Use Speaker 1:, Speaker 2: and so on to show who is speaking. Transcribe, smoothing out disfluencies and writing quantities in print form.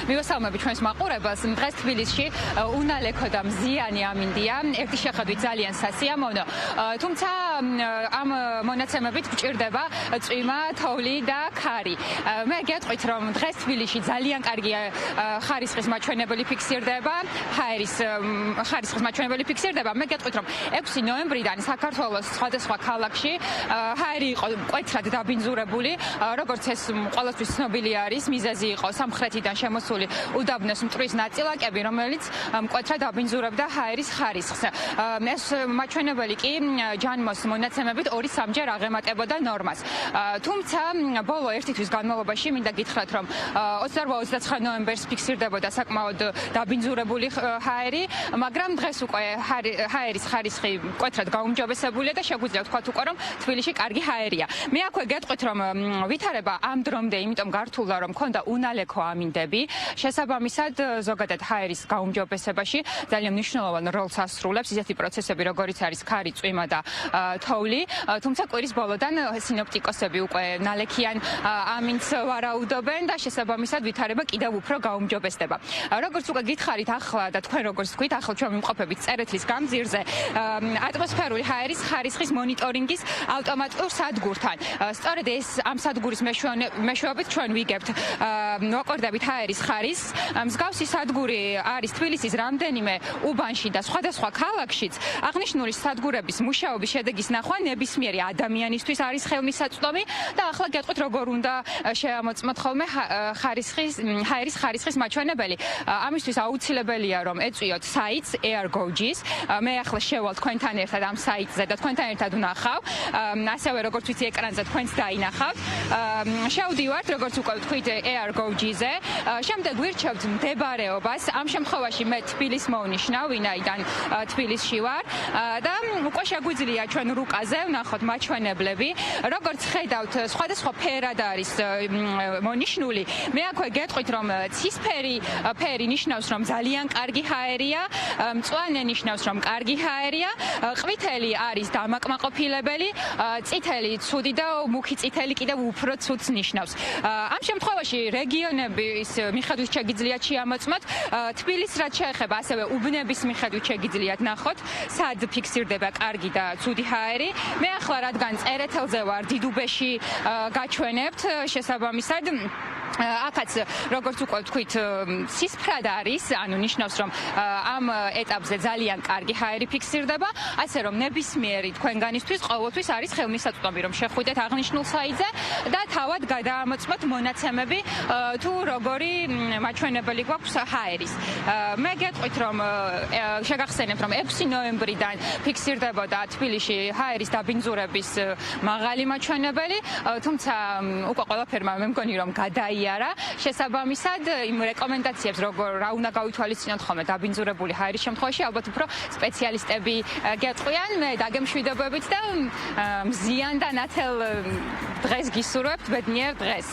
Speaker 1: მივესალმები ჩვენს მაყურებელს. დღეს თბილისში უნალექო და მზიანი ამინდია. ერთი შეხედვით ძალიან სასიამოვნო. თუმცა ამ მონაცემებით გჭირდება წვიმა, თოვლი და ქარი. მე გეტყვით, რომ დღეს თბილისში ძალიან კარგი ხარისხის მაჩვენებელი ფიქსირდება. ხარისხის მაჩვენებელი ფიქსირდება. მე გეტყვით, რომ 6 ნოემბრიდან საქართველოს სხვადასხვა ქალაქში ჰაერი იყო მკვეთრად დაბინძურებული, როგორც ეს ყველასთვის ცნობილი არის, მიზეზი იყო სამხრეთიდან შემოსული უდაბნოს მტვრის ნაწილაკები, რომელიც მკვეთრად დაბინძურებდა ჰაერის ხარისხს. ეს მაჩვენებელი კი ჯანმოს მონაცემებით 2-3ჯერ აღემატებოდა ნორმას. თუმცა ბოლო ერთი თვის განმავლობაში მინდა გითხრათ, რომ 28-29 ნოემბერს ფიქსირდებოდა საკმაოდ დაბინძურებული ჰაერი, მაგრამ დღეს უკვე ჰაერის ხარისხი მკვეთრად გაუმჯობესებულია და შეგვიძლია ვთქვათ უკვე, რომ თბილისში კარგი ჰაერია. მე აქვე გეტყვით, რომ ვითარება ამ დრომდე იმიტომ გართულა, რომ მქონდა უნალექო ამინდები, შესაბამისად ზოგადად ჰაერის გაუმჯობესებაში ძალიან მნიშვნელოვან როლს ასრულებს ისეთი პროცესები, როგორიც არის ქარი, წვიმა და თოვლი. თუმცა კვირის ბოლოდან სინოპტიკოსები უკვე ნალექიან ამინდს ვარაუდობენ და შესაბამისად ვითარება კიდევ უფრო გაუმჯობესდება. როგორც უკვე გითხარით ახლა და თქვენ როგორც თქვით, ახლა ჩვენ ვიმყოფებით წერეთლის გამზირზე ატმოსფერული ჰაერის ხარისხის მონიტორინგის ავტომატურ სადგურთან. სწორედ ეს ამ სადგურის მეშვეობით ჩვენ ვიგებთ ვაკვირდებით ჰაერის ხარისხს. მსგავსი სადგური არის თბილისის რამდენიმე უბანში და სხვადასხვა ქალაქშიც. აღნიშნული სადგურების მუშაობის შედეგის ნახვა ნებისმიერი ადამიანისთვის არის ხელმისაწვდომი და ახლა გეტყვით, როგორ უნდა შეამოწმოთ ხოლმე ჰაერის ხარისხის მაჩვენებელი. ამისთვის აუცილებელია, რომ ეწვიოთ საიტს AirGauge-ის. მე ახლა შევალ თქვენთან ერთად ამ საიტზე და თქვენთან ერთად ვნახავ. ასევე როგორც ვიცი, ეკრანზე თქვენც დაინახავთ. შევდივართ, როგორც უკვე ვთქვით, AirGauge-ზე. შემდეგ ვირჩევთ მდებარეობას. ამ შემთხვევაში მე თბილისს მოვნიშნავ, ვინაიდან თბილისში ვარ და უკვე შეგვიძლია ჩვენ რუკაზე ვნახოთ მაჩვენებლები. როგორც ხედავთ, სხვადასხვა ფერად არის მონიშნული. მე აქვე გეტყვით, რომ ცისფერი ფერი ნიშნავს, რომ ძალიან კარგი ჰაერია, მწვანე ნიშნავს, რომ კარგი ჰაერია, ყვითელი არის დამაკმაყოფილებელი, წითელი ცუდი და მუქი წითელი კიდევ უფრო ცუდს ნიშნავს. ამ შემთხვევაში რეგიონების მიხედვით შეგიძლიათ შეამოწმოთ. თბილისს რაც შეეხება, ასევე უბნების მიხედვით შეგიძლიათ ნახოთ, სად ფიქსირდება კარგი და ცუდი ჰაერი. მე ახლა რადგან წერეთელზე ვარ, დიდუბეში გაჩვენებთ, შესაბამისად აქაც როგორც უკვე ვთქვით, ცისფრად არის, ანუ ნიშნავს, რომ ამ ეტაპზე ძალიან კარგი ჰაერი ფიქსირდება, ასე რომ ნებისმიერი თქვენგანისთვის ყოველთვის არის ხელმისაწვდომი, რომ შეხვიდეთ აღნიშნულ საიტზე და თავად გადაამოწმოთ მონაცემები, თუ როგორი მაჩვენებელი გვაქვს ჰაერის. მე გეტყვით, რომ შეგახსენებთ, რომ 6 ნოემბრიდან ფიქსირდებოდა თბილისში ჰაერის დაბინძურების მაღალი მაჩვენებელი, თუმცა უკვე ყველაფერმა მე მგონი, რომ გადაიარა. შესაბამისად, იმ რეკომენდაციებს, რა უნდა გავითვალისწინოთ ხოლმე დაბინძურებული ჰაერის შემთხვევაში, ალბათ უფრო სპეციალისტები გეტყვიან. მე დაგემშვიდობებით და მზიან და ნათელ დღეს გისურვებთ, ბედნიერ დღეს.